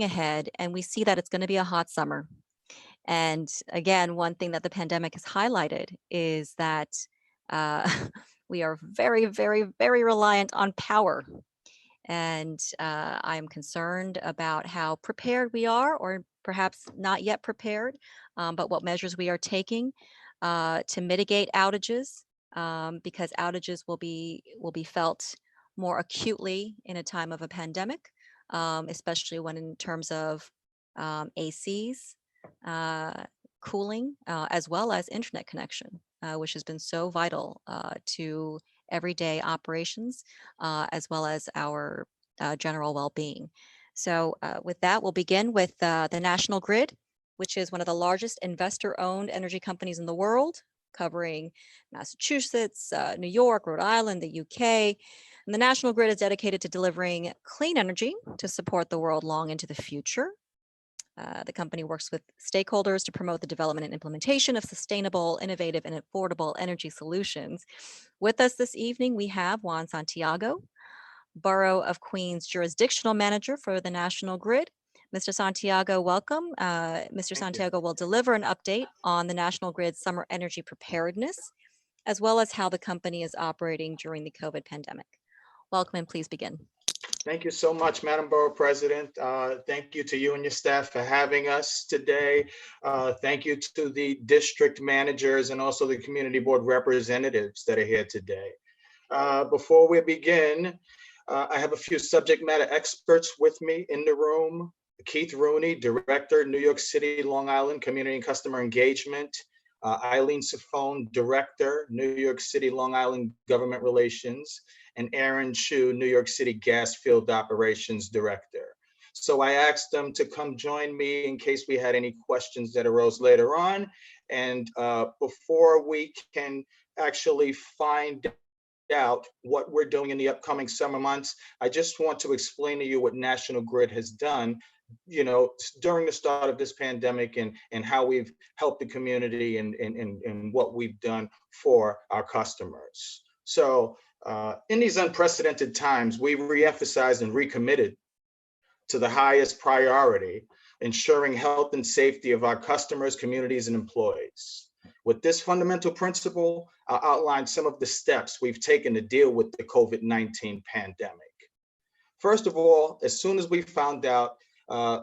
ahead, and we see that it's going to be a hot summer. And again, one thing that the pandemic has highlighted is that uh, we are very, very, very reliant on power. And I'm concerned about how prepared we are, or perhaps not yet prepared, but what measures we are taking to mitigate outages, because outages will be felt more acutely in a time of a pandemic, especially when in terms of ACs, uh, cooling, as well as internet connection, which has been so vital to everyday operations, as well as our general well-being. So with that, we'll begin with the National Grid, which is one of the largest investor-owned energy companies in the world, covering Massachusetts, New York, Rhode Island, the UK. And the National Grid is dedicated to delivering clean energy to support the world long into the future. The company works with stakeholders to promote the development and implementation of sustainable, innovative, and affordable energy solutions. With us this evening, we have Juan Santiago, Borough of Queens Jurisdictional Manager for the National Grid. Mr. Santiago, welcome. Mr. Santiago will deliver an update on the National Grid's summer energy preparedness, as well as how the company is operating during the COVID pandemic. Welcome, and please begin. Thank you so much, Madam Borough President. Thank you to you and your staff for having us today. Thank you to the district managers and also the community board representatives that are here today. Before we begin, I have a few subject matter experts with me in the room. Keith Rooney, Director, New York City, Long Island Community and Customer Engagement. Eileen Safone, Director, New York City, Long Island Government Relations, and Aaron Chu, New York City Gas Field Operations Director. So I asked them to come join me in case we had any questions that arose later on. And before we can actually find out what we're doing in the upcoming summer months, I just want to explain to you what National Grid has done, you know, during the start of this pandemic, and how we've helped the community and what we've done for our customers. So in these unprecedented times, we reemphasized and recommitted to the highest priority, ensuring health and safety of our customers, communities, and employees. With this fundamental principle, I'll outline some of the steps we've taken to deal with the COVID-19 pandemic. First of all, as soon as we found out,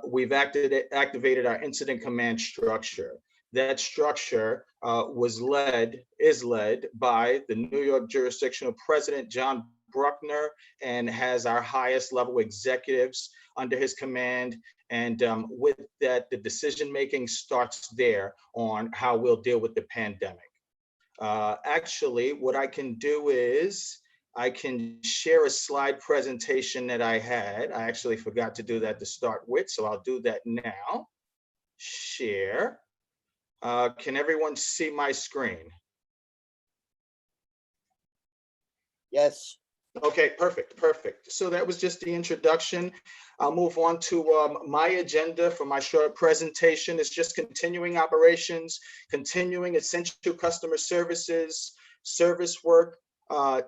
we've activated our incident command structure. That structure is led by the New York Jurisdictional President, John Bruckner, and has our highest level executives under his command. And with that, the decision-making starts there on how we'll deal with the pandemic. Actually, what I can do is I can share a slide presentation that I had. I actually forgot to do that to start with, so I'll do that now. Share. Can everyone see my screen? Yes. Okay, perfect. So that was just the introduction. I'll move on to my agenda for my short presentation. It's just continuing operations, continuing essential customer services, service work,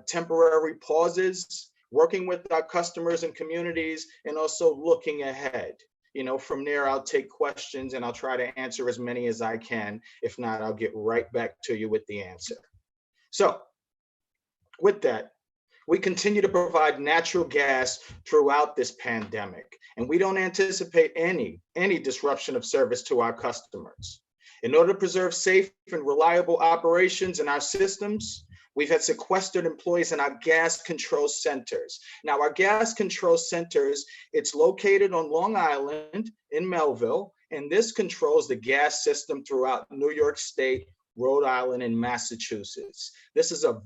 temporary pauses, working with our customers and communities, and also looking ahead. You know, from there, I'll take questions and I'll try to answer as many as I can. If not, I'll get right back to you with the answer. So with that, we continue to provide natural gas throughout this pandemic, and we don't anticipate any disruption of service to our customers. In order to preserve safe and reliable operations in our systems, we've had sequestered employees in our gas control centers. Now, our gas control centers, it's located on Long Island in Melville, and this controls the gas system throughout New York State, Rhode Island, and Massachusetts. This is a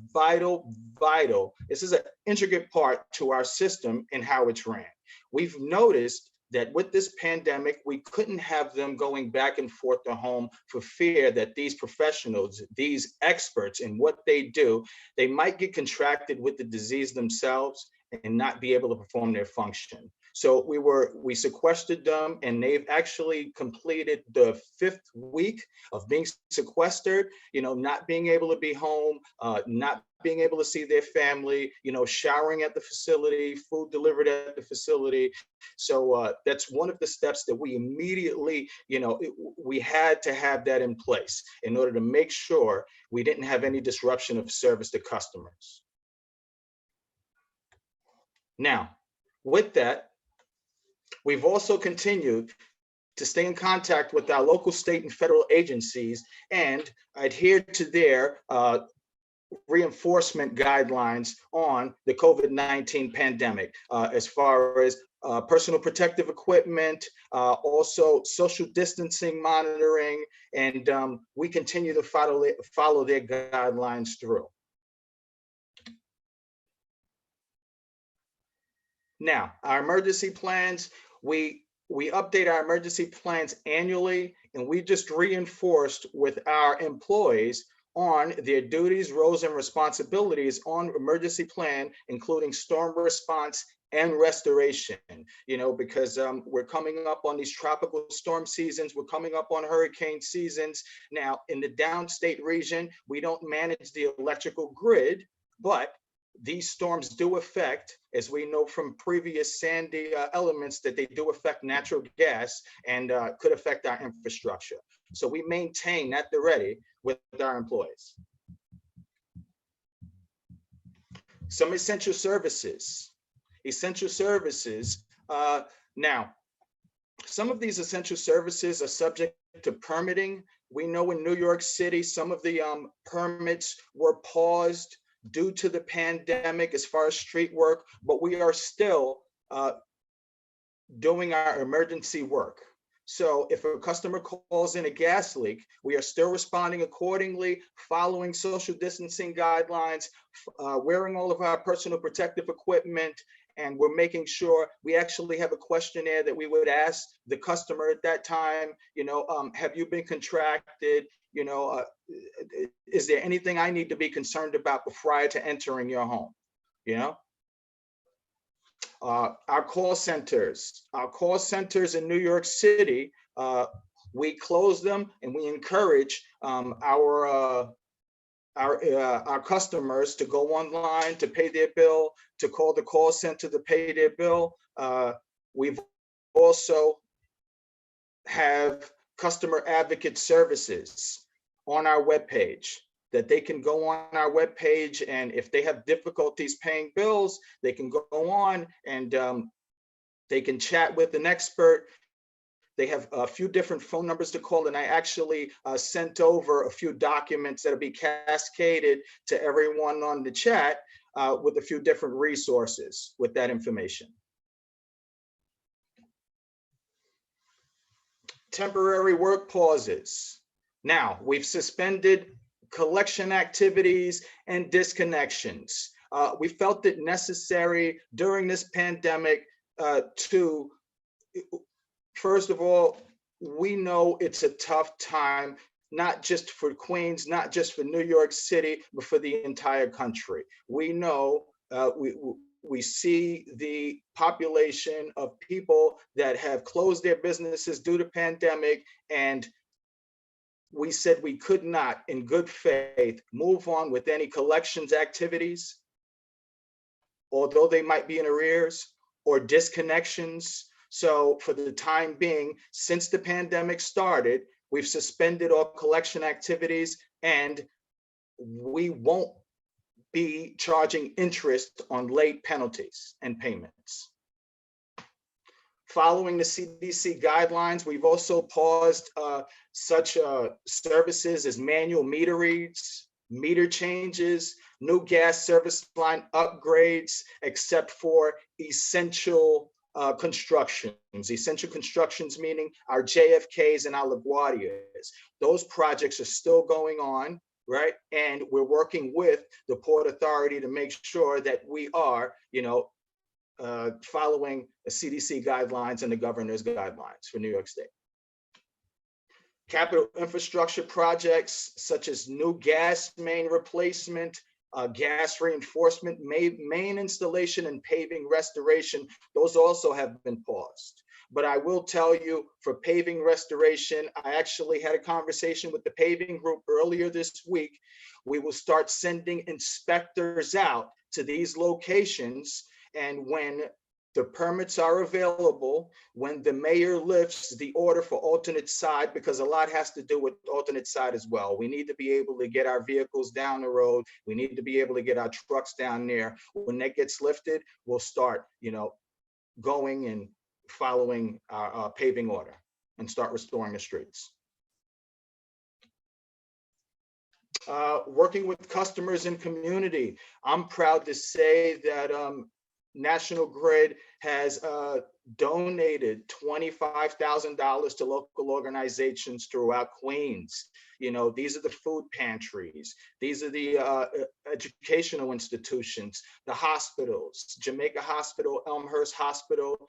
this is an intricate part to our system and how it's ran. We've noticed that with this pandemic, we couldn't have them going back and forth to home for fear that these professionals, these experts in what they do, they might get contracted with the disease themselves and not be able to perform their function. So we sequestered them, and they've actually completed the 5th week of being sequestered, not being able to be home, not being able to see their family, showering at the facility, food delivered at the facility. So that's one of the steps that we immediately, we had to have that in place in order to make sure we didn't have any disruption of service to customers. Now, with that, we've also continued to stay in contact with our local, state, and federal agencies and adhere to their reinforcement guidelines on the COVID-19 pandemic, as far as personal protective equipment, also social distancing monitoring, and we continue to follow their guidelines through. Now, our emergency plans, we update our emergency plans annually, and we just reinforced with our employees on their duties, roles, and responsibilities on emergency plan, including storm response and restoration, because we're coming up on these tropical storm seasons, we're coming up on hurricane seasons. Now, in the downstate region, we don't manage the electrical grid, but these storms do affect, as we know from previous Sandy elements, that they do affect natural gas and could affect our infrastructure. So we maintain at the ready with our employees. Some essential services. Now, some of these essential services are subject to permitting. We know in New York City, some of the permits were paused due to the pandemic as far as street work, but we are still doing our emergency work. So if a customer calls in a gas leak, we are still responding accordingly, following social distancing guidelines, wearing all of our personal protective equipment, and we're making sure we actually have a questionnaire that we would ask the customer at that time, have you been contracted? Is there anything I need to be concerned about prior to entering your home? Our call centers in New York City, we close them and we encourage our customers to go online to pay their bill, to call the call center to pay their bill. We've also have customer advocate services on our webpage that they can go on our webpage, and if they have difficulties paying bills, they can go on and they can chat with an expert. They have a few different phone numbers to call, and I actually sent over a few documents that'll be cascaded to everyone on the chat with a few different resources with that information. Temporary work pauses. Now, we've suspended collection activities and disconnections. We felt it necessary during this pandemic to, first of all, we know it's a tough time, not just for Queens, not just for New York City, but for the entire country. We know, we see the population of people that have closed their businesses due to pandemic, and we said we could not, in good faith, move on with any collections activities, although they might be in arrears, or disconnections. So for the time being, since the pandemic started, we've suspended all collection activities, and we won't be charging interest on late penalties and payments. Following the CDC guidelines, we've also paused such services as manual meter reads, meter changes, new gas service line upgrades, except for essential constructions. Essential constructions meaning our JFKs and our LaGuardias. Those projects are still going on, right? And we're working with the Port Authority to make sure that we are, following the CDC guidelines and the governor's guidelines for New York State. Capital infrastructure projects such as new gas main replacement, gas reinforcement, main installation, and paving restoration, those also have been paused. But I will tell you, for paving restoration, I actually had a conversation with the paving group earlier this week. We will start sending inspectors out to these locations, and when the permits are available, when the mayor lifts the order for alternate side, because a lot has to do with alternate side as well. We need to be able to get our vehicles down the road. We need to be able to get our trucks down there. When that gets lifted, we'll start, going and following our paving order and start restoring the streets. Working with customers and community. I'm proud to say that National Grid has donated $25,000 to local organizations throughout Queens. These are the food pantries. These are the educational institutions, the hospitals, Jamaica Hospital, Elmhurst Hospital,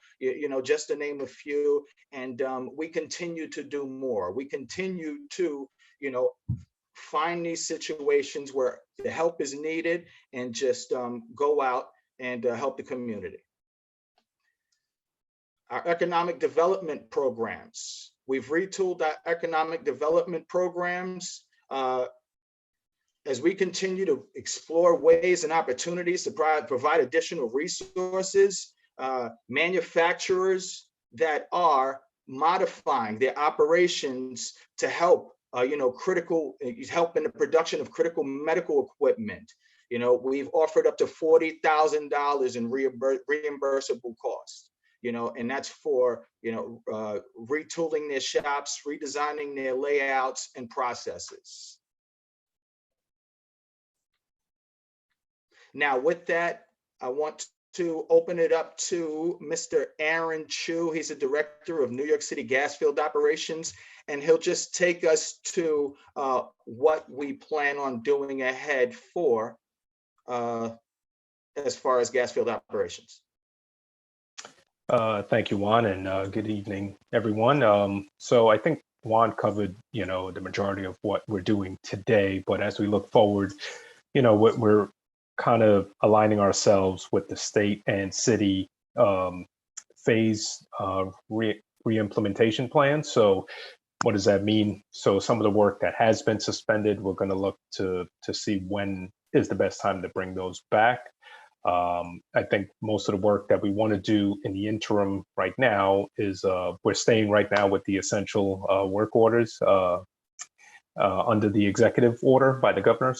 just to name a few. And we continue to do more. We continue to, find these situations where the help is needed and just go out and help the community. Our economic development programs. We've retooled our economic development programs as we continue to explore ways and opportunities to provide additional resources. Manufacturers that are modifying their operations to help, help in the production of critical medical equipment. We've offered up to $40,000 in reimbursable costs, and that's for, retooling their shops, redesigning their layouts and processes. Now, with that, I want to open it up to Mr. Aaron Chu. He's a director of New York City gas field operations, and he'll just take us to what we plan on doing ahead for as far as gas field operations. Thank you, Juan, and good evening, everyone. So I think Juan covered, the majority of what we're doing today, but as we look forward, we're kind of aligning ourselves with the state and city phase re-implementation plan. So what does that mean? So some of the work that has been suspended, we're going to look to see when is the best time to bring those back. I think most of the work that we want to do in the interim right now is we're staying right now with the essential work orders under the executive order by the governor,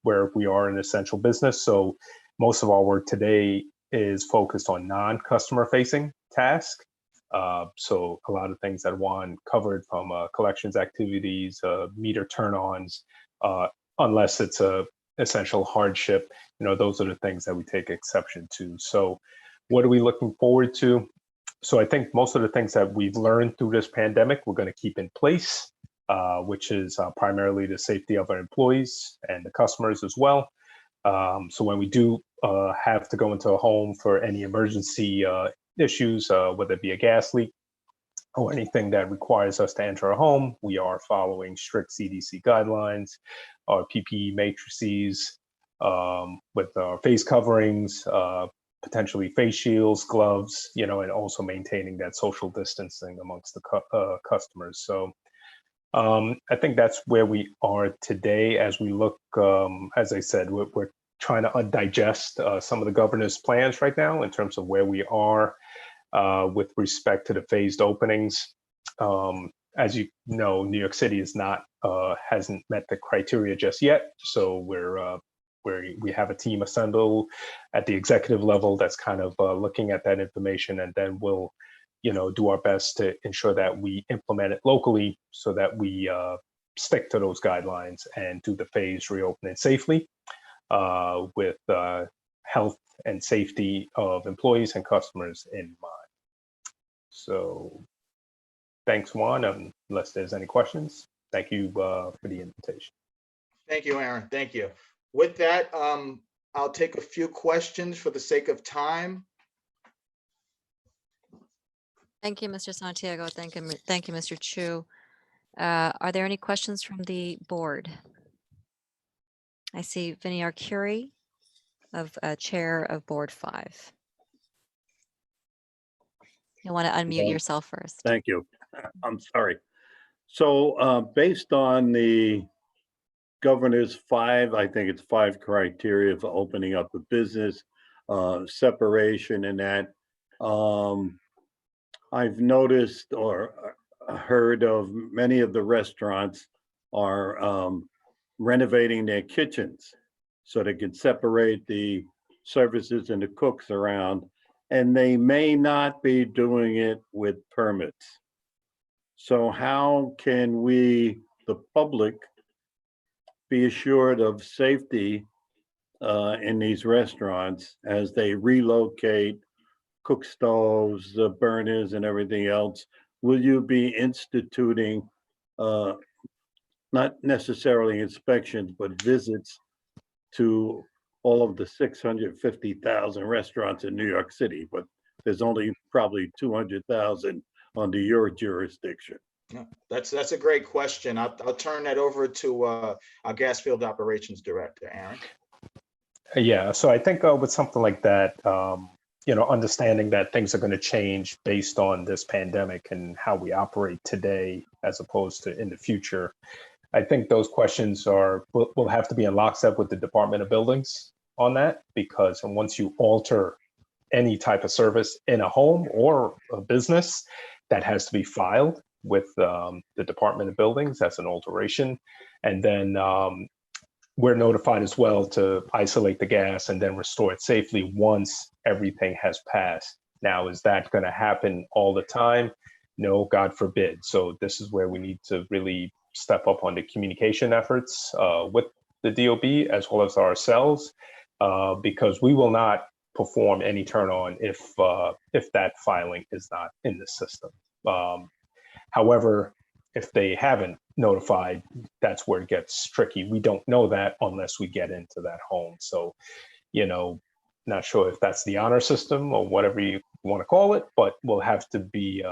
where we are an essential business. So most of our work today is focused on non-customer facing tasks. So a lot of things that Juan covered, from collections activities, meter turn-ons, unless it's a essential hardship, those are the things that we take exception to. So what are we looking forward to? So I think most of the things that we've learned through this pandemic, we're going to keep in place, which is primarily the safety of our employees and the customers as well. So when we do have to go into a home for any emergency issues, whether it be a gas leak or anything that requires us to enter a home, we are following strict CDC guidelines, our PPE matrices, with our face coverings, potentially face shields, gloves, and also maintaining that social distancing amongst the customers. So I think that's where we are today as we look, as I said, we're trying to digest some of the governor's plans right now in terms of where we are with respect to the phased openings. As you know, New York City is not hasn't met the criteria just yet. So we have a team assembled at the executive level that's kind of looking at that information, and then we'll do our best to ensure that we implement it locally so that we stick to those guidelines and do the phased reopening safely with health and safety of employees and customers in mind. So thanks, Juan, unless there's any questions. Thank you for the invitation. Thank you, Aaron. Thank you. With that, I'll take a few questions for the sake of time. Thank you, Mr. Santiago. Thank you, Mr. Chu. Are there any questions from the board? I see Vinny Arcuri of Chair of Board 5. You want to unmute yourself first. Thank you. I'm sorry. So based on the governor's I think it's 5 criteria for opening up a business, separation and that, I've noticed or heard of many of the restaurants are renovating their kitchens so they can separate the services and the cooks around, and they may not be doing it with permits. So how can we, the public, be assured of safety in these restaurants as they relocate cook stoves, the burners and everything else? Will you be instituting not necessarily inspections, but visits to all of the 650,000 restaurants in New York City? But there's only probably 200,000 under your jurisdiction. Yeah, that's a great question. I'll turn that over to our gas field operations director, Aaron. Yeah, so I think with something like that, understanding that things are going to change based on this pandemic and how we operate today as opposed to in the future, I think those questions will have to be in lockstep with the Department of Buildings on that, because once you alter any type of service in a home or a business, that has to be filed with the Department of Buildings. That's an alteration. And then we're notified as well to isolate the gas and then restore it safely once everything has passed. Now, is that going to happen all the time? No, God forbid. So this is where we need to really step up on the communication efforts with the DOB as well as ourselves, because we will not perform any turn on if that filing is not in the system. However, if they haven't notified, that's where it gets tricky. We don't know that unless we get into that home. So, not sure if that's the honor system or whatever you want to call it, but we'll have to be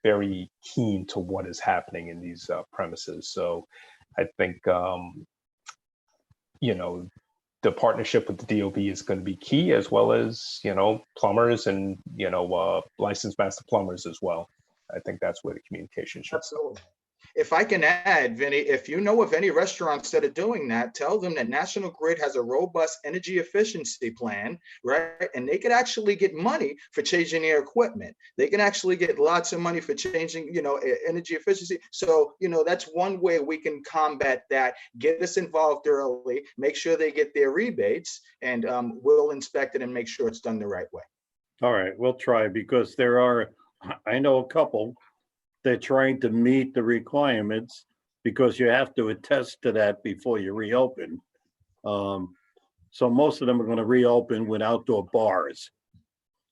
very keen to what is happening in these premises. So I think, the partnership with the DOB is going to be key, as well as, plumbers and, licensed master plumbers as well. I think that's where the communication should. Absolutely. If I can add, Vinny, if you know of any restaurants that are doing that, tell them that National Grid has a robust energy efficiency plan, right? And they could actually get money for changing their equipment. They can actually get lots of money for changing, energy efficiency. So, that's one way we can combat that. Get us involved early, make sure they get their rebates, and we'll inspect it and make sure it's done the right way. All right, we'll try, because I know a couple, they're trying to meet the requirements because you have to attest to that before you reopen. So most of them are going to reopen with outdoor bars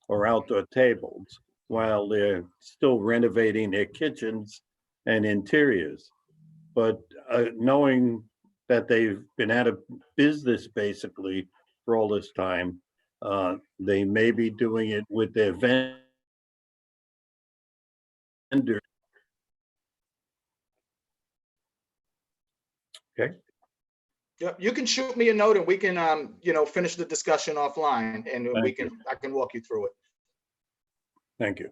or outdoor tables while they're still renovating their kitchens and interiors. But knowing that they've been out of business basically for all this time, they may be doing it with their vendor. Okay. Yeah, you can shoot me a note and we can, finish the discussion offline, and I can walk you through it. Thank you.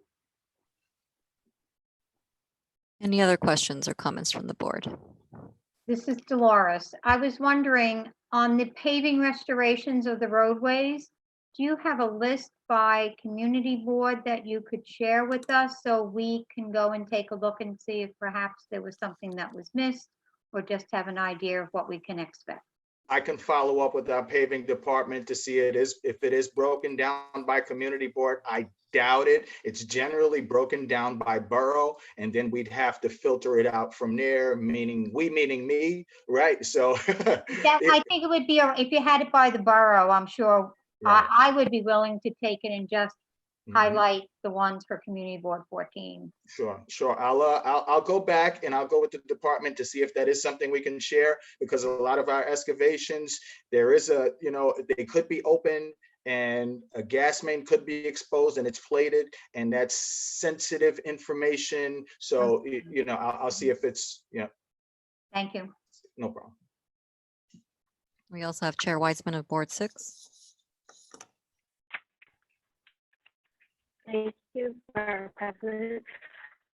Any other questions or comments from the board? This is Dolores. I was wondering, on the paving restorations of the roadways, do you have a list by community board that you could share with us so we can go and take a look and see if perhaps there was something that was missed, or just have an idea of what we can expect? I can follow up with our paving department to see if it is broken down by community board. I doubt it. It's generally broken down by borough, and then we'd have to filter it out from there, meaning me, right? So I think it would be, if you had it by the borough, I'm sure Right. I would be willing to take it and just Mhm. highlight the ones for community board 14. Sure. I'll go back and I'll go with the department to see if that is something we can share, because a lot of our excavations, there is they could be open and a gas main could be exposed and it's plated, and that's sensitive information. So, I'll see if it's, Thank you. no problem. We also have Chair Weissman of Board 6. Thank you, Borough President.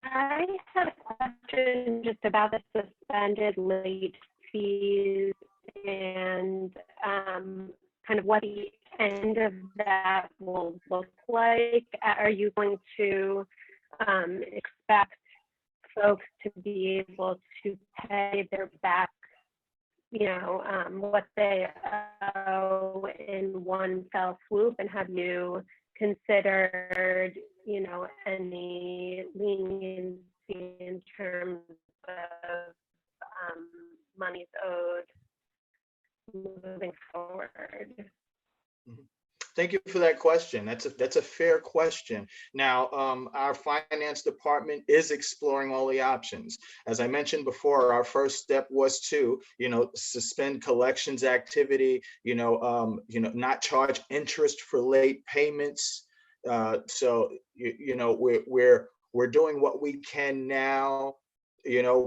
I had a question just about the suspended late fees and kind of what the end of that will look like. Are you going to expect folks to be able to pay their back, what they owe in one fell swoop? And have you considered, any leniency in terms of monies owed moving forward? Thank you for that question. That's a fair question. Now, our finance department is exploring all the options. As I mentioned before, our first step was to, suspend collections activity, not charge interest for late payments. So, we're doing what we can now,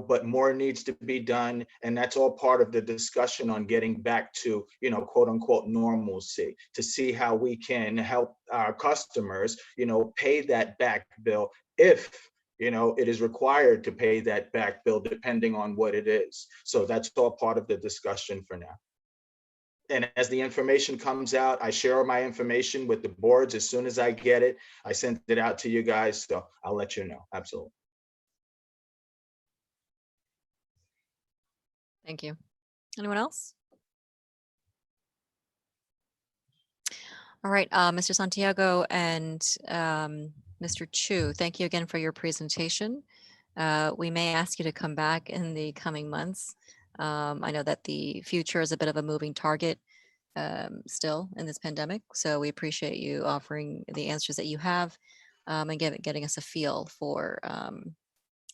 but more needs to be done. And that's all part of the discussion on getting back to, quote unquote, normalcy, to see how we can help our customers, pay that back bill if, it is required to pay that back bill, depending on what it is. So that's all part of the discussion for now. And as the information comes out, I share my information with the boards. As soon as I get it, I send it out to you guys. So I'll let you know. Absolutely. Thank you. Anyone else? All right, Mr. Santiago and Mr. Chu, thank you again for your presentation. We may ask you to come back in the coming months. I know that the future is a bit of a moving target still in this pandemic, so we appreciate you offering the answers that you have and getting us a feel for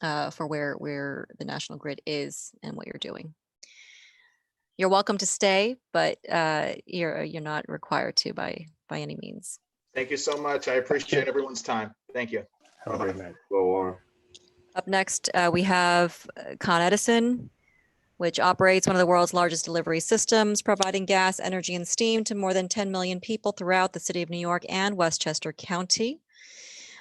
where the national grid is and what you're doing. You're welcome to stay, but you're not required to by any means. Thank you so much. I appreciate everyone's time. Thank you. Have a great night. Up next, we have Con Edison, which operates one of the world's largest delivery systems, providing gas, energy, and steam to more than 10 million people throughout the city of New York and Westchester County.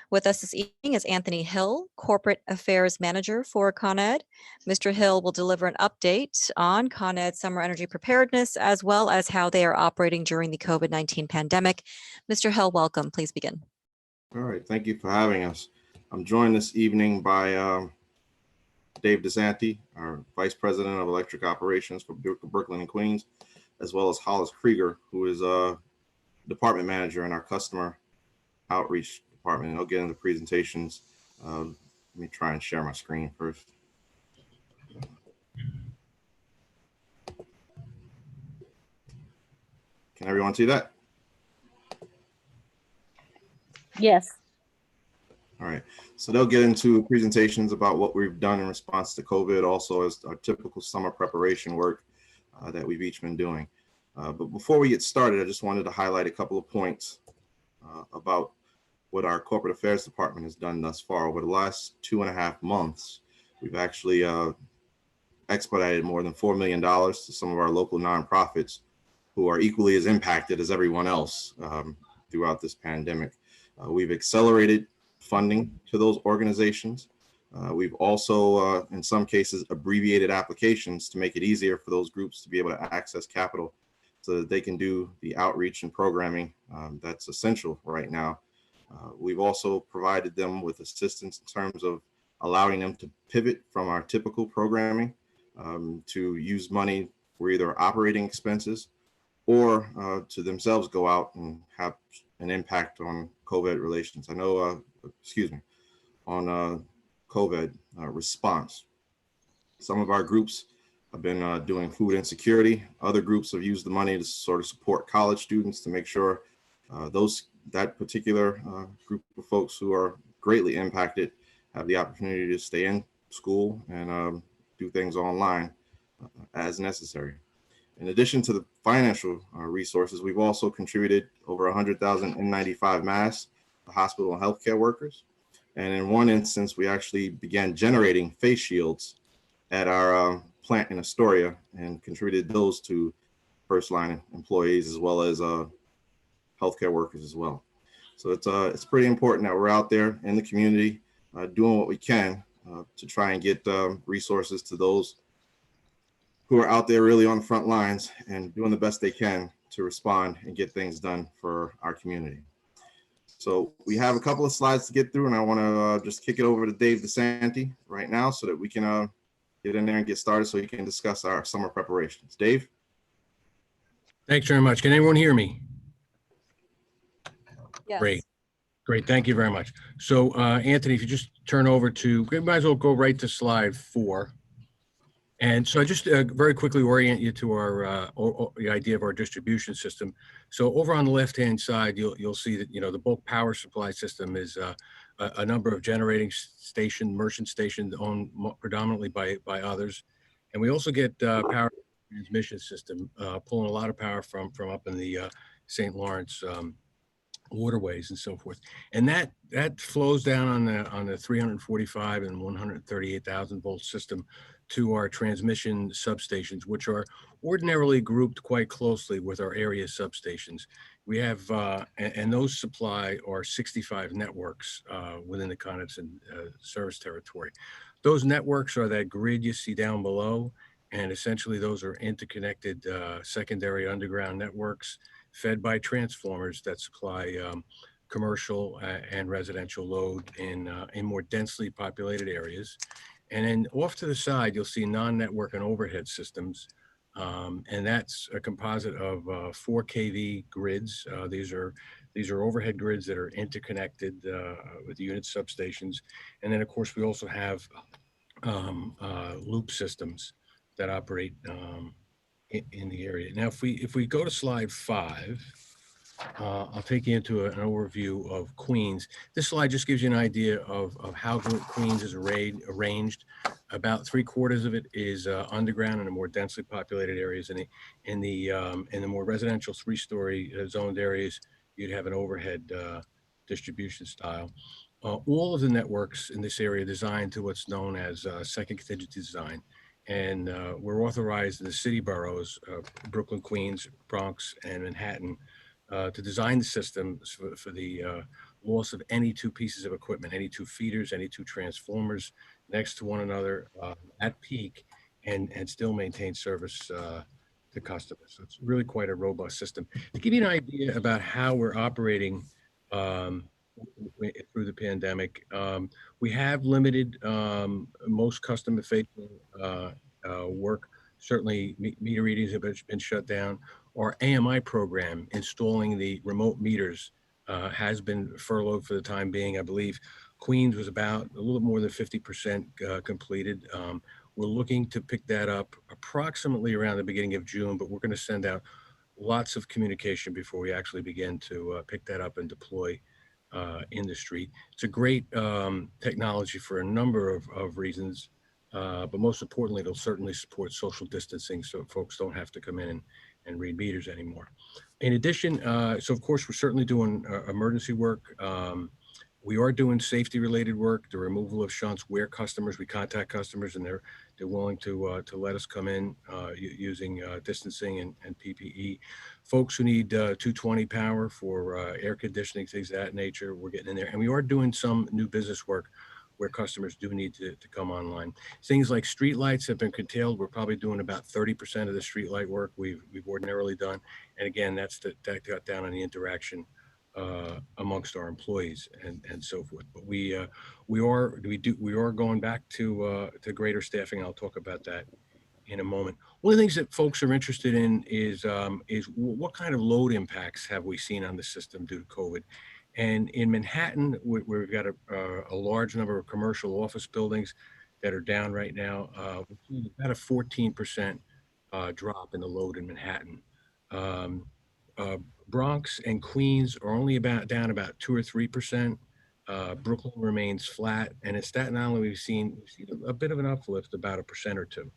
With us this evening is Anthony Hill, Corporate Affairs Manager for Con Ed. Mr. Hill will deliver an update on Con Ed's summer energy preparedness, as well as how they are operating during the COVID-19 pandemic. Mr. Hill, welcome. Please begin. All right, thank you for having us. I'm joined this evening by Dave DeSanti, our Vice President of Electric Operations for Brooklyn and Queens, as well as Hollis Krieger, who is a Department Manager in our Customer Outreach Department. I'll get into presentations. Let me try and share my screen first. Can everyone see that? Yes. All right, so they'll get into presentations about what we've done in response to COVID, also as our typical summer preparation work that we've each been doing. But before we get started, I just wanted to highlight a couple of points about what our corporate affairs department has done thus far. Over the last 2.5 months, we've actually expedited more than $4 million to some of our local nonprofits who are equally as impacted as everyone else throughout this pandemic. We've accelerated funding to those organizations. We've also, in some cases, abbreviated applications to make it easier for those groups to be able to access capital so that they can do the outreach and programming that's essential right now. We've also provided them with assistance in terms of allowing them to pivot from our typical programming to use money for either operating expenses or to themselves go out and have an impact on COVID relations. I know, on COVID response. Some of our groups have been doing food insecurity. Other groups have used the money to sort of support college students to make sure that particular group of folks who are greatly impacted have the opportunity to stay in school and do things online as necessary. In addition to the financial resources, we've also contributed over 100,000 N95 masks to hospital and healthcare workers. And in one instance, we actually began generating face shields at our plant in Astoria and contributed those to first line employees as well as healthcare workers as well. So it's pretty important that we're out there in the community doing what we can to try and get resources to those who are out there really on the front lines and doing the best they can to respond and get things done for our community. So we have a couple of slides to get through, and I want to just kick it over to Dave DeSanti right now so that we can get in there and get started so we can discuss our summer preparations. Dave? Thanks very much. Can everyone hear me? Yes. Great. Thank you very much. So Anthony, if you just turn over to, we might as well go right to slide 4. And so I just very quickly orient you to our the idea of our distribution system. So over on the left-hand side, you'll see that, the bulk power supply system is a number of generating station, merchant stations owned predominantly by others. And we also get power transmission system pulling a lot of power from up in the St. Lawrence waterways and so forth, and that flows down on the 345 and 138,000 volt system to our transmission substations, which are ordinarily grouped quite closely with our area substations. We have and those supply our 65 networks within the Connection service territory. Those networks are that grid you see down below, and essentially those are interconnected secondary underground networks fed by transformers that supply commercial and residential load in more densely populated areas. And then off to the side, you'll see non-network and overhead systems. And that's a composite of 4 kV grids. These are overhead grids that are interconnected with unit substations. And then of course, we also have loop systems that operate in the area. Now, if we go to slide 5, I'll take you into an overview of Queens. This slide just gives you an idea of how Queens is arranged. About 3/4 of it is underground in the more densely populated areas. In the more residential 3-story zoned areas, you'd have an overhead distribution style. All of the networks in this area are designed to what's known as second contingency design. And we're authorized in the city boroughs, Brooklyn, Queens, Bronx, and Manhattan, to design the systems for the loss of any 2 pieces of equipment, any 2 feeders, any 2 transformers next to one another at peak, and still maintain service to customers. So it's really quite a robust system. To give you an idea about how we're operating through the pandemic, we have limited most customer-facing work. Certainly, meter readings have been shut down. Our AMI program, installing the remote meters, has been furloughed for the time being. I believe Queens was about a little more than 50% completed. We're looking to pick that up approximately around the beginning of June, but we're going to send out lots of communication before we actually begin to pick that up and deploy in the street. It's a great technology for a number of reasons, but most importantly, it'll certainly support social distancing so folks don't have to come in and read meters anymore. In addition, so of course, we're certainly doing emergency work. We are doing safety related work, the removal of shunts where we contact customers and they're willing to let us come in using distancing and PPE. Folks who need 220 power for air conditioning, things of that nature, we're getting in there. And we are doing some new business work where customers do need to come online. Things like street lights have been curtailed. We're probably doing about 30% of the street light work we've ordinarily done. And again, that got down on the interaction amongst our employees and so forth. But we are going back to greater staffing. I'll talk about that in a moment. One of the things that folks are interested in is what kind of load impacts have we seen on the system due to COVID? And in Manhattan, we've got a large number of commercial office buildings that are down right now. We've seen about a 14% drop in the load in Manhattan. Bronx and Queens are only down about 2 or 3%. Brooklyn remains flat, and in Staten Island we've seen a bit of an uplift, about 1% or 2.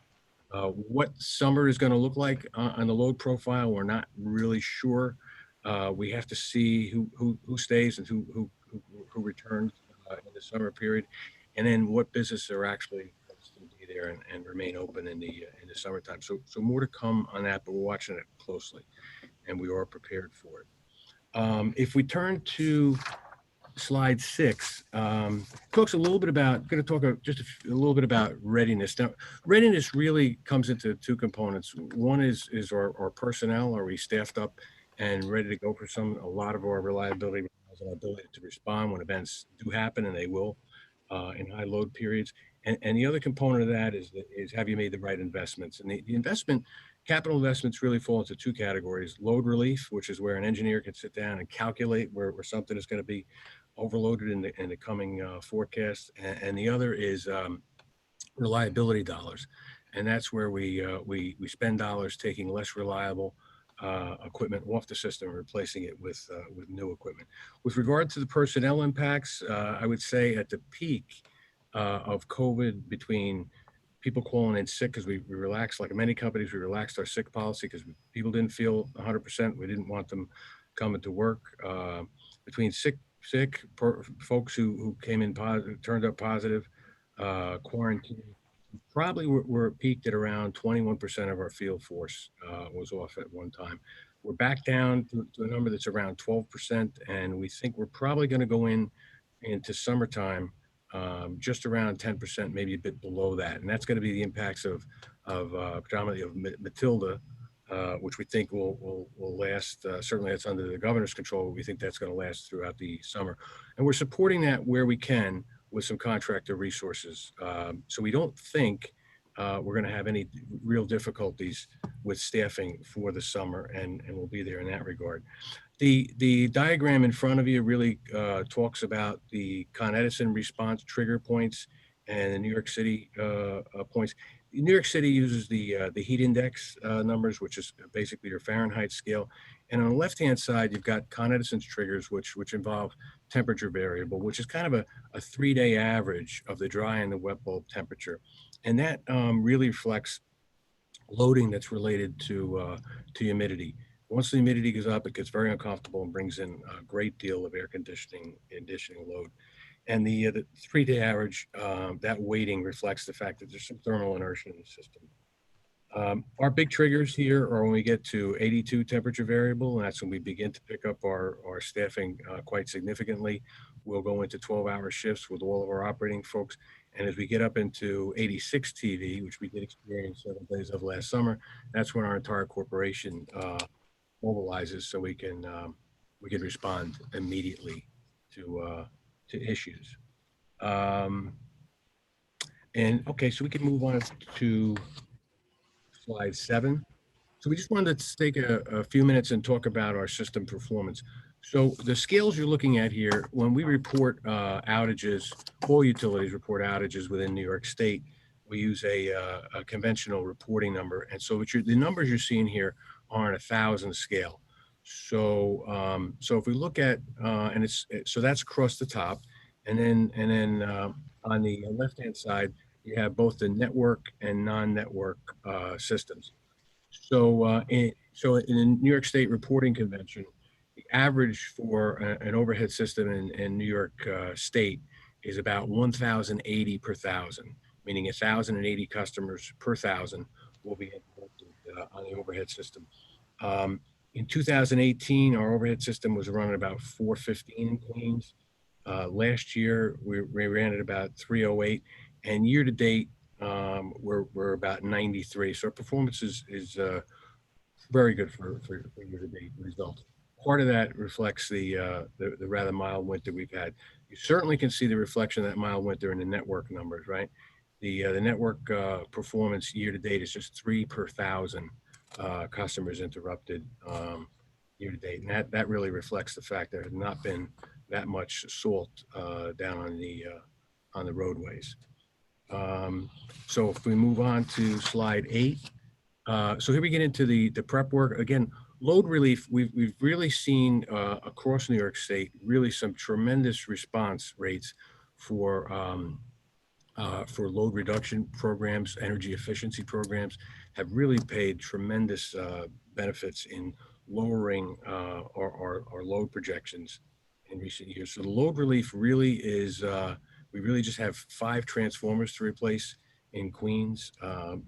What summer is going to look like on the load profile, we're not really sure. We have to see who stays and who returns in the summer period, and then what businesses are actually supposed to be there and remain open in the summertime. So more to come on that, but we're watching it closely, and we are prepared for it. If we turn to slide 6, talks a little bit about, going to talk just a little bit about readiness. Now, readiness really comes into 2 components. One is our personnel. Are we staffed up and ready to go for a lot of our reliability relies on our ability to respond when events do happen, and they will in high load periods. And the other component of that is have you made the right investments? And the capital investments really fall into 2 categories: load relief, which is where an engineer can sit down and calculate where something is going to be overloaded in the coming forecast, and the other is reliability dollars, and that's where we spend dollars taking less reliable equipment off the system and replacing it with new equipment. With regard to the personnel impacts, I would say at the peak of COVID, between people calling in sick because we relaxed, like many companies, we relaxed our sick policy because people didn't feel 100%. We didn't want them coming to work. Between folks who came in positive, turned up positive, quarantine, probably we're peaked at around 21% of our field force was off at one time. We're back down to a number that's around 12%, and we think we're probably going to go into summertime just around 10%, maybe a bit below that, and that's going to be the impacts of predominantly of Matilda, which we think will last. Certainly, that's under the governor's control. We think that's going to last throughout the summer, and we're supporting that where we can with some contractor resources. So we don't think we're going to have any real difficulties with staffing for the summer, and we'll be there in that regard. The diagram in front of you really talks about the Con Edison response trigger points and the New York City points. New York City uses the heat index numbers, which is basically your Fahrenheit scale. And on the left-hand side, you've got Con Edison's triggers, which involve temperature variable, which is kind of a 3-day average of the dry and the wet bulb temperature. And that really reflects loading that's related to humidity. Once the humidity goes up, it gets very uncomfortable and brings in a great deal of air conditioning load. And the 3-day average, that weighting reflects the fact that there's some thermal inertia in the system. Our big triggers here are when we get to 82 temperature variable, and that's when we begin to pick up our staffing quite significantly. We'll go into 12-hour shifts with all of our operating folks. And as we get up into 86 TV, which we did experience 7 days of last summer, that's when our entire corporation mobilizes so we can respond immediately to issues. And okay, so we can move on to slide 7. So we just wanted to take a few minutes and talk about our system performance. So the scales you're looking at here, when we report outages, all utilities report outages within New York State, we use a conventional reporting number. And so the numbers you're seeing here are on a 1,000 scale. So so if we look at and so that's across the top, and then on the left-hand side you have both the network and non-network systems. So in the New York State reporting convention, the average for an overhead system in New York State is about 1,080 per 1,000, meaning 1,080 customers per 1,000 will be implemented on the overhead system. In 2018, our overhead system was running about 415 in Queens. Last year, we ran at about 308, and year to date, we're about 93. So our performance is very good for year to date results. Part of that reflects the rather mild winter we've had. You certainly can see the reflection of that mild winter in the network numbers, right? The network performance year to date is just 3 per 1,000 customers interrupted year to date, and that really reflects the fact there has not been that much salt down on the roadways. So if we move on to slide 8, so here we get into the prep work. Again, load relief, we've really seen across New York State really some tremendous response rates for load reduction programs. Energy efficiency programs have really paid tremendous benefits in lowering our load projections in recent years. So the load relief really is, we really just have 5 transformers to replace in Queens.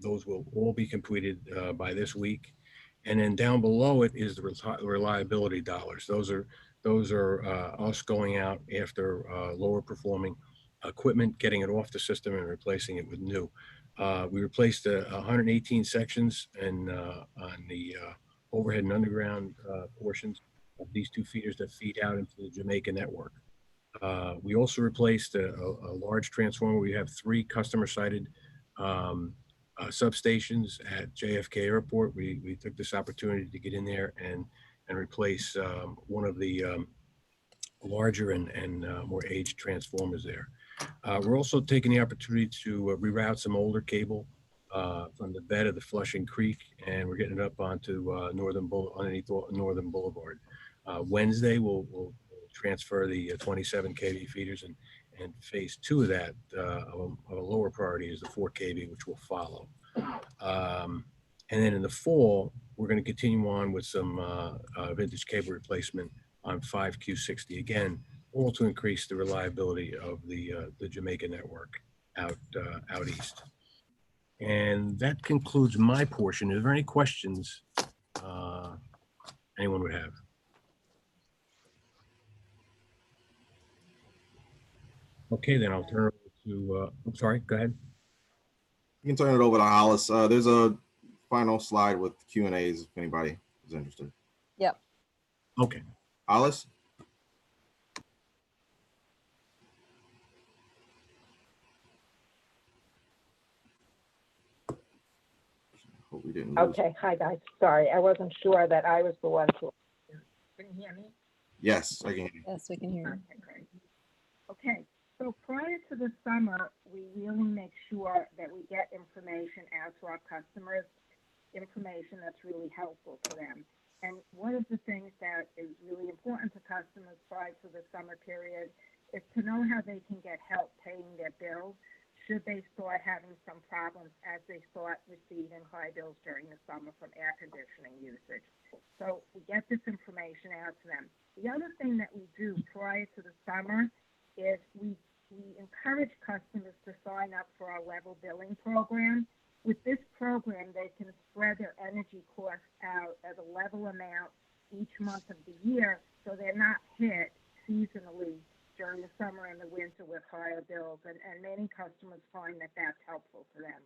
Those will all be completed by this week. And then down below it is the reliability dollars. Those are us going out after lower performing equipment, getting it off the system and replacing it with new. We replaced 118 sections and on the overhead and underground portions of these two feeders that feed out into the Jamaica network. We also replaced a large transformer. We have 3 customer-sited substations at JFK Airport. We took this opportunity to get in there and replace one of the larger and more aged transformers there. We're also taking the opportunity to reroute some older cable from the bed of the Flushing Creek, and we're getting it up onto underneath Northern Boulevard. Wednesday, we'll transfer the 27 kV feeders, and phase 2 of that of a lower priority is the 4 kV, which will follow. And then in the fall, we're going to continue on with some vintage cable replacement on 5Q60, again, all to increase the reliability of the Jamaica network out east. And that concludes my portion. Is there any questions anyone would have? Okay, then I'll turn it over to, I'm sorry, go ahead. You can turn it over to Hollis. There's a final slide with Q&As if anybody is interested. Yep. Okay. Hollis? Hope we didn't lose. Okay, hi guys. Sorry, I wasn't sure that I was the one to. Can you hear me? Yes, I can hear you. Yes, we can hear you. Okay, great. Okay, so prior to the summer, we really make sure that we get information out to our customers, information that's really helpful to them. And one of the things that is really important to customers prior to the summer period is to know how they can get help paying their bills should they start having some problems as they start receiving high bills during the summer from air conditioning usage. So we get this information out to them. The other thing that we do prior to the summer is we encourage customers to sign up for our level billing program. With this program, they can spread their energy costs out at a level amount each month of the year, so they're not hit seasonally during the summer and the winter with higher bills, and many customers find that that's helpful to them.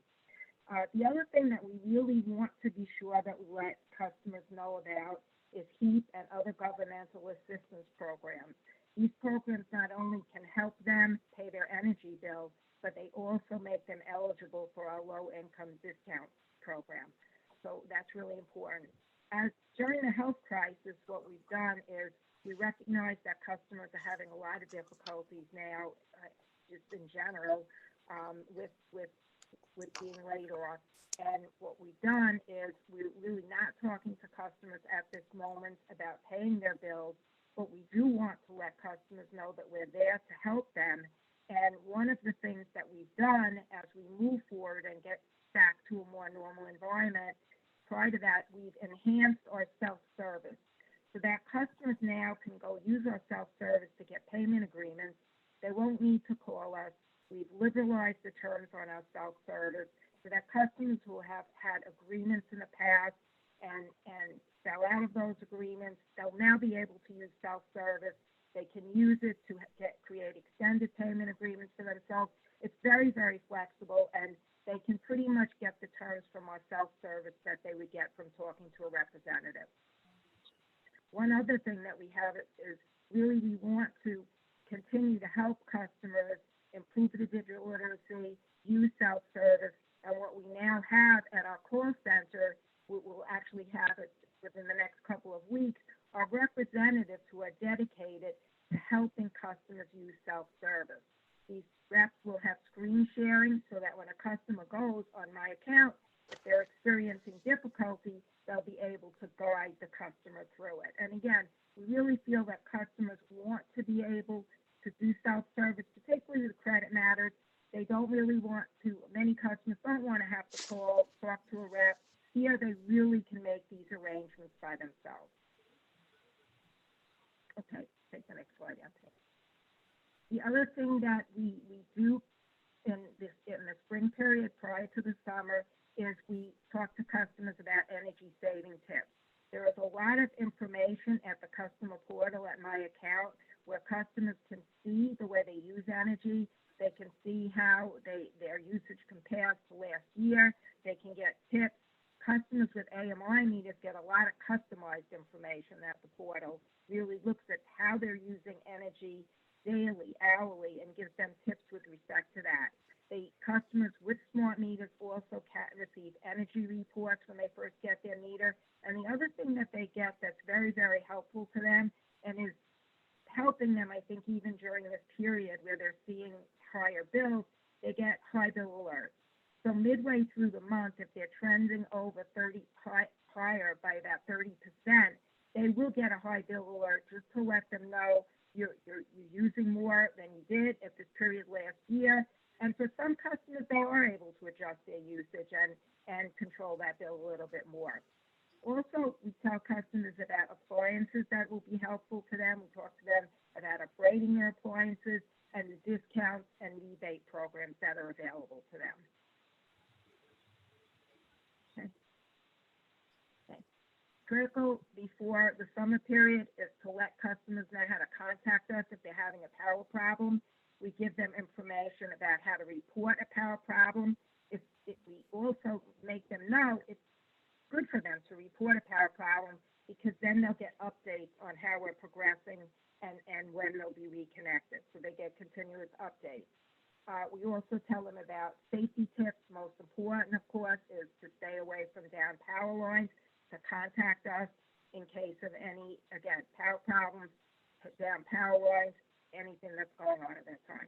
The other thing that we really want to be sure that we let customers know about is HEAP and other governmental assistance programs. These programs not only can help them pay their energy bills, but they also make them eligible for our low-income discount program. So that's really important. As during the health crisis, what we've done is we recognize that customers are having a lot of difficulties now, just in general, with being laid off. And what we've done is we're really not talking to customers at this moment about paying their bills, but we do want to let customers know that we're there to help them. And one of the things that we've done as we move forward and get back to a more normal environment, prior to that, we've enhanced our self-service so that customers now can go use our self-service to get payment agreements. They won't need to call us. We've liberalized the terms on our self-service so that customers who have had agreements in the past and fell out of those agreements, they'll now be able to use self-service. They can use it to create extended payment agreements for themselves. It's very, very flexible, and they can pretty much get the terms from our self-service that they would get from talking to a representative. One other thing that we have is really we want to continue to help customers improve the digital literacy, use self-service, and what we now have at our call center, we will actually have it within the next couple of weeks, are representatives who are dedicated to helping customers use self-service. These reps will have screen sharing so that when a customer goes on my account, if they're experiencing difficulty, they'll be able to guide the customer through it. And again, we really feel that customers want to be able to do self-service, particularly with credit matters. They don't really want to, many customers don't want to have to call, talk to a rep. Here, they really can make these arrangements by themselves. Okay, take the next slide. The other thing that we do in the spring period prior to the summer is we talk to customers about energy saving tips. There is a lot of information at the customer portal at my account where customers can see the way they use energy. They can see how their usage compares to last year. They can get tips. Customers with AMI meters get a lot of customized information at the portal. Really looks at how they're using energy daily, hourly, and gives them tips with respect to that. The customers with smart meters also can receive energy reports when they first get their meter. And the other thing that they get that's very, very helpful to them and is helping them, I think, even during this period where they're seeing higher bills, they get high bill alerts. So midway through the month, if they're trending over 30 higher by about 30%, they will get a high bill alert just to let them know you're using more than you did at this period last year. And for some customers, they are able to adjust their usage and control that bill a little bit more. Also, we tell customers about appliances that will be helpful to them. We talk to them about upgrading their appliances and the discounts and rebate programs that are available to them. Okay. Critical before the summer period is to let customers know how to contact us if they're having a power problem. We give them information about how to report a power problem. If we also make them know it's good for them to report a power problem because then they'll get updates on how we're progressing and when they'll be reconnected. So they get continuous updates. We also tell them about safety tips. Most important, of course, is to stay away from down power lines, to contact us in case of any, again, power problems, down power lines, anything that's going on at that time.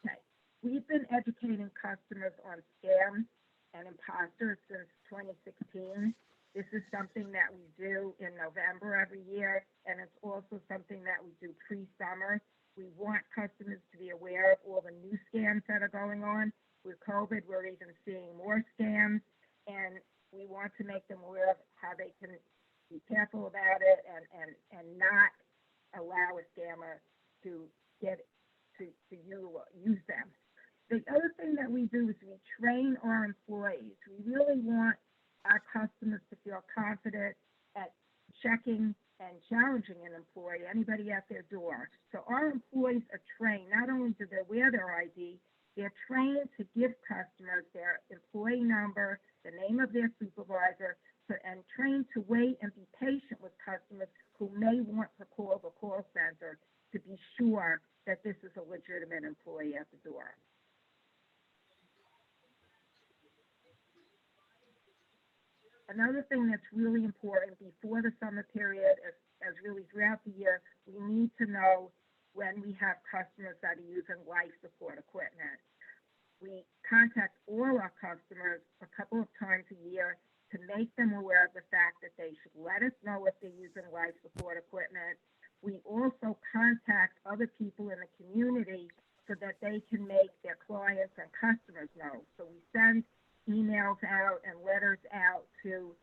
Okay, we've been educating customers on scams and imposters since 2016. This is something that we do in November every year, and it's also something that we do pre-summer. We want customers to be aware of all the new scams that are going on. With COVID, we're even seeing more scams, and we want to make them aware of how they can be careful about it and not allow a scammer to use them. The other thing that we do is we train our employees. We really want our customers to feel confident at checking and challenging an employee, anybody at their door. So our employees are trained. Not only do they wear their ID, they're trained to give customers their employee number, the name of their supervisor, and trained to wait and be patient with customers who may want to call the call center to be sure that this is a legitimate employee at the door. Another thing that's really important before the summer period, as really throughout the year, we need to know when we have customers that are using life support equipment. We contact all our customers a couple of times a year to make them aware of the fact that they should let us know if they're using life support equipment. We also contact other people in the community so that they can make their clients and customers know. So we send emails out and letters out to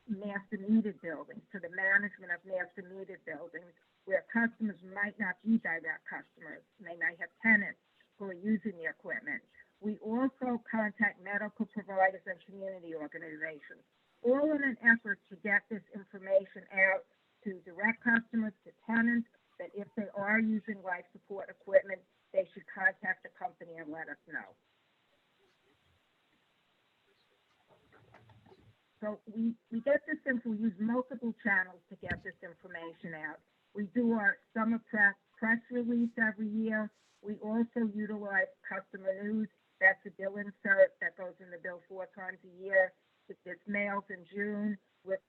master metered buildings, to the management of master metered buildings, where customers might not be direct customers. They might have tenants who are using the equipment. We also contact medical providers and community organizations, all in an effort to get this information out to direct customers, to tenants, that if they are using life support equipment, they should contact the company and let us know. So we get this info, we use multiple channels to get this information out. We do our summer press release every year. We also utilize customer news. That's a bill insert that goes in the bill 4 times a year. It's mailed in June with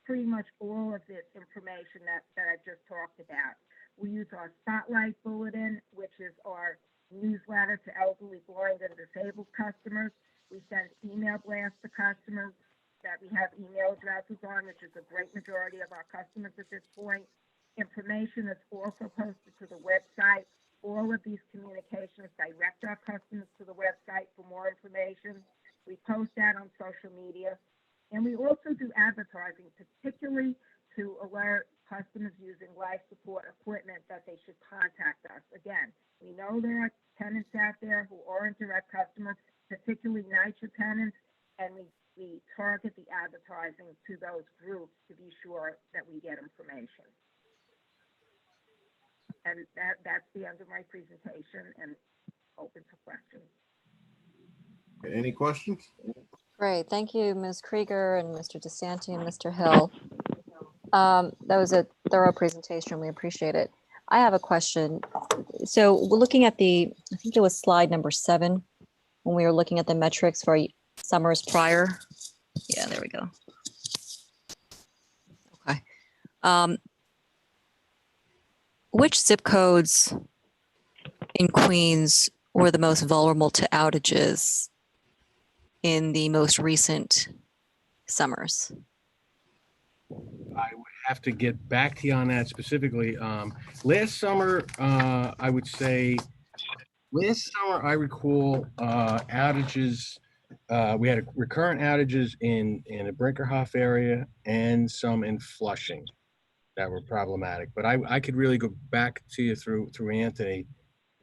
pretty much all of this information that I just talked about. We use our Spotlight Bulletin, which is our newsletter to elderly, blind, and disabled customers. We send email blasts to customers that we have email addresses on, which is a great majority of our customers at this point. Information is also posted to the website. All of these communications direct our customers to the website for more information. We post that on social media. And we also do advertising, particularly to alert customers using life support equipment, that they should contact us. Again, we know there are tenants out there who aren't direct customers, particularly NYCHA tenants, and we target the advertising to those groups to be sure that we get information. And that's the end of my presentation, and open to questions. Any questions? Great, thank you, Ms. Krieger and Mr. DeSanti and Mr. Hill. That was a thorough presentation. We appreciate it. I have a question. So we're looking at I think it was slide number 7, when we were looking at the metrics for summers prior. Yeah, there we go. Okay. Which zip codes in Queens were the most vulnerable to outages in the most recent summers? I would have to get back to you on that specifically. Last summer, I would say, last summer, I recall outages. We had recurrent outages in the Brinkerhoff area and some in Flushing that were problematic. But I could really go back to you through Anthony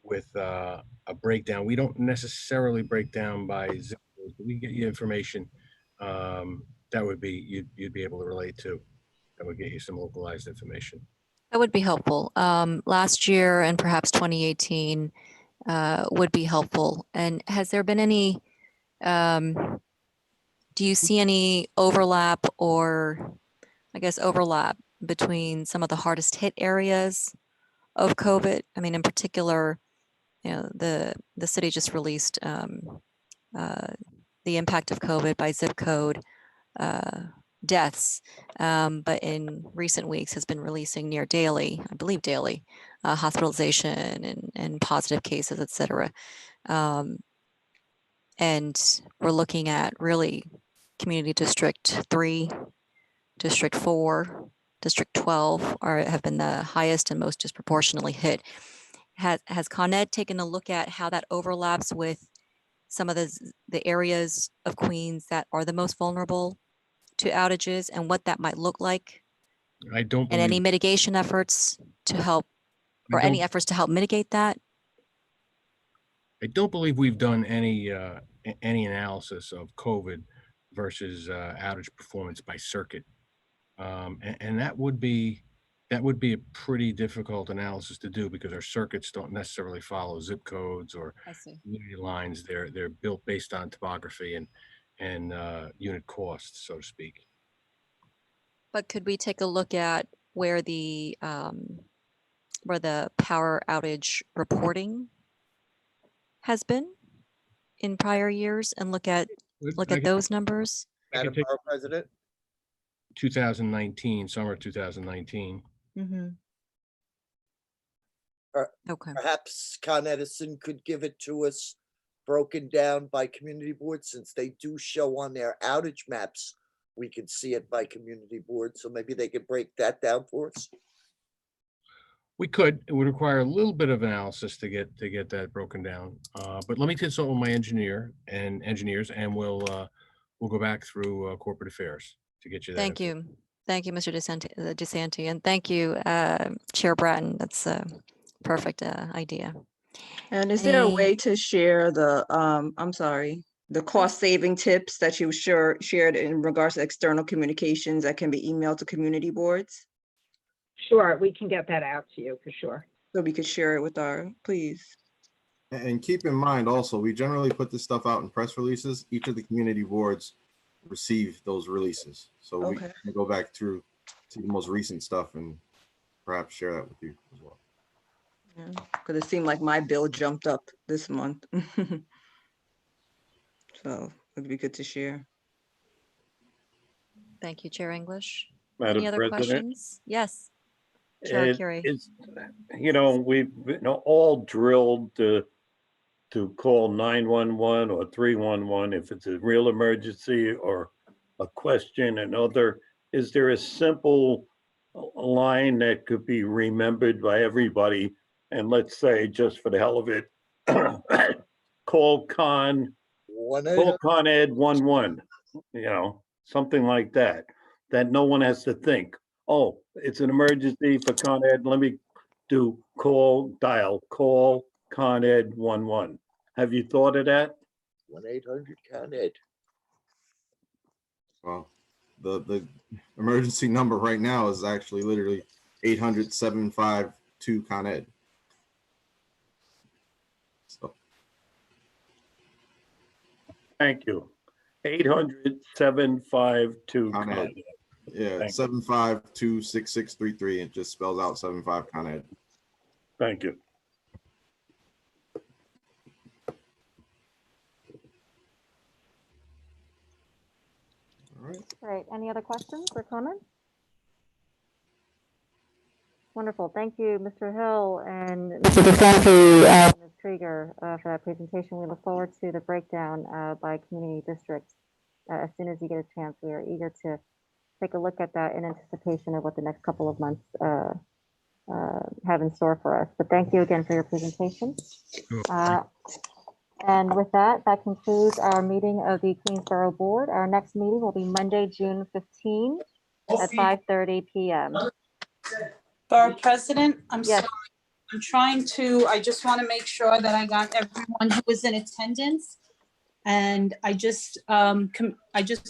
with a breakdown. We don't necessarily break down by zip codes, but we get you information that would be you'd be able to relate to. That would get you some localized information. That would be helpful. Last year and perhaps 2018 would be helpful. And has there been any, do you see any overlap or I guess overlap between some of the hardest hit areas of COVID? I mean, in particular, you know, the city just released the impact of COVID by zip code deaths, but in recent weeks has been releasing near daily, I believe daily, hospitalization and positive cases, et cetera. And we're looking at really community district 3, district 4, district 12 have been the highest and most disproportionately hit. Has Con Ed taken a look at how that overlaps with some of the areas of Queens that are the most vulnerable to outages and what that might look like? I don't. And any mitigation efforts to help, or any efforts to help mitigate that? I don't believe we've done any analysis of COVID versus outage performance by circuit, and that would be a pretty difficult analysis to do because our circuits don't necessarily follow zip codes or community lines. They're built based on topography and unit costs, so to speak. But could we take a look at where the power outage reporting has been in prior years and look at those numbers? Madam Borough President? 2019, summer 2019. Mm-hmm. Okay. Perhaps Con Edison could give it to us broken down by community board, since they do show on their outage maps. We could see it by community board, so maybe they could break that down for us. We could. It would require a little bit of analysis to get that broken down. But let me consult with my engineers, and we'll go back through corporate affairs to get you that. Thank you, Mr. DeSanti, and thank you, Chair Bratton. That's a perfect idea. And is there a way to share the the cost saving tips that you shared in regards to external communications that can be emailed to community boards? Sure, we can get that out to you for sure. So we could share it with please. And keep in mind also, we generally put this stuff out in press releases. Each of the community boards receive those releases. So we can go back through to the most recent stuff and perhaps share that with you as well. Because it seemed like my bill jumped up this month. So it'd be good to share. Thank you, Chair English. Madam Any other President? questions? Yes. Chair Curie. We've all drilled to call 911 or 311 if it's a real emergency or a question. Is there a simple line that could be remembered by everybody? And let's say, just for the hell of it, call Con Ed 11, something like that no one has to think. Oh, it's an emergency for Con Ed. Let me do dial Con Ed 11. Have you thought of that? 1-800-CON-ED. Well, the emergency number right now is actually literally 800-752-CON-ED. So Thank you. 800-752 Con Ed. Con Ed. yeah, Thank 752-6633. It just spells out 75 Con Ed. Thank you. All right. Great. Any other questions or comments? Wonderful. Thank you, Mr. Hill and Mr. DeSanti and Ms. Krieger for that presentation. We look forward to the breakdown by community districts as soon as you get a chance. We are eager to take a look at that in anticipation of what the next couple of months have in store for us. But thank you again for your presentation. And with that, that concludes our meeting of the Queensborough Board. Our next meeting will be Monday, June 15 at 5:30 p.m. Borough President, I'm Yes. sorry. I just want to make sure that I got everyone who was in attendance. And I just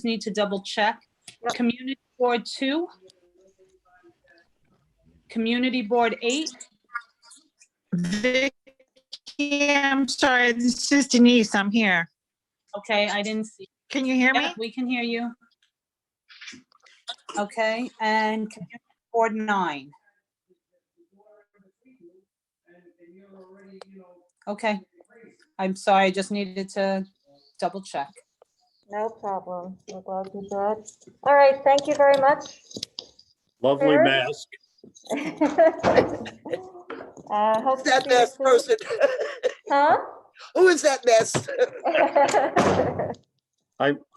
need to double check. Yep. Community Board 2. Community Board 8. I'm sorry, this is Denise. I'm here. Okay, I didn't see. Can you hear me? Yeah, we can hear you. Okay, and Community Board 9. Okay, I'm sorry, I just needed to double check. No problem. We're glad you did. All right. Thank you very much. Lovely Eric? mask. Hope to That see you mess soon. person. Huh? Who is that mess?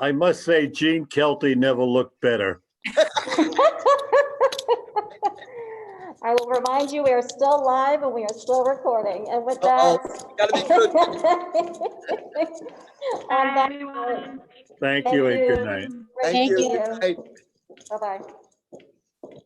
I must say Gene Kelty never looked better. I will remind you, we are still live and we are still recording. And with Uh-oh, that. gotta be good. On Bye, that everyone. note, Thank you and good night. Thank you. Thank Good night. Bye-bye.